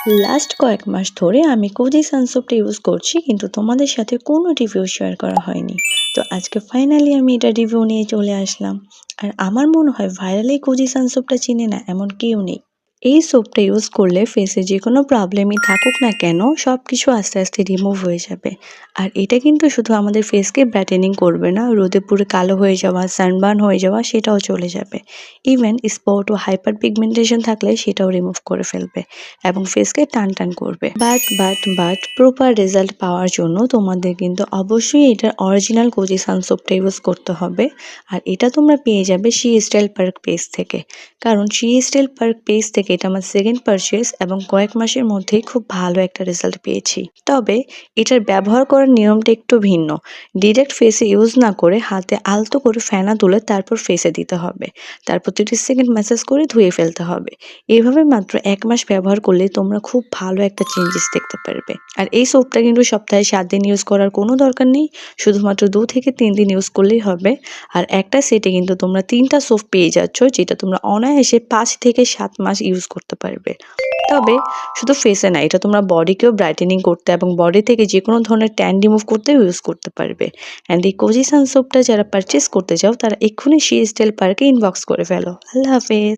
Last কয়েক মাস ধরে আমি কোজি সানসোপটা ইউজ করছি, কিন্তু তোমাদের সাথে কোনো রিভিউ শেয়ার করা হয়নি। তো আজকে ফাইনালি আমি এটা রিভিউ নিয়ে চলে আসলাম। আর আমার মনে হয় ভাইরাল এই কোজি সানসোপটা চিনে না এমন কেউ নেই। এই সোপটা ইউজ করলে ফেসে যে কোনো প্রবলেমই থাকুক না কেন, সব কিছু আস্তে আস্তে রিমুভ হয়ে যাবে। আর এটা কিন্তু শুধু আমাদের ফেসকে ব্রাইটেনিং করবে না, রোদে পুরো কালো হয়ে যাওয়া, সানবার্ন হয়ে যাওয়া সেটাও চলে যাবে। ইভেন স্পট ও হাইপার পিগমেন্টেশন থাকলে সেটাও রিমুভ করে ফেলবে এবং ফেসকে টান টান করবে। বাট প্রপার রেজাল্ট পাওয়ার জন্য তোমাদের কিন্তু অবশ্যই এটার অরিজিনাল কোজি সানসোপটা ইউজ করতে হবে। আর এটা তোমরা পেয়ে যাবে শি স্টাইল পার্ক পেজ থেকে। কারণ শি স্টাইল পার্ক পেজ থেকে এটা আমার সেকেন্ড পারচেস এবং কয়েক মাসের মধ্যেই খুব ভালো একটা রেজাল্ট পেয়েছি। তবে এটার ব্যবহার করার নিয়মটা একটু ভিন্ন। ডিরেক্ট ফেসে ইউজ না করে হাতে আলতো করে ফেনা তুলে তারপর ফেসে দিতে হবে। তারপর 30 সেকেন্ড ম্যাসাজ করে ধুয়ে ফেলতে হবে। এভাবে মাত্র ১ মাস ব্যবহার করলে তোমরা খুব ভালো একটা চেঞ্জেস দেখতে পারবে। আর এই সোপটা কিন্তু সপ্তাহে ৭ দিন ইউজ করার কোনো দরকার নেই। শুধুমাত্র ২ থেকে ৩ দিন ইউজ করলেই হবে। আর একটা সেটে কিন্তু তোমরা ৩ টা সোপ পেয়ে যাচ্ছ, যেটা তোমরা অনায়াসে ৫ থেকে ৭ মাস ইউজ করতে পারবে। তবে শুধু ফেসে না, এটা তোমরা বডিকেও ব্রাইটেনিং করতে এবং বডি থেকে যেকোনো ধরনের ট্যান রিমুভ করতেও ইউজ করতে পারবে। অ্যান্ড এই কোজি সান সোপটা যারা পারচেস করতে চাও তারা এক্ষুনি শি স্টাইল পার্কে ইনবক্স করে ফেলো। আল্লাহ হাফেজ।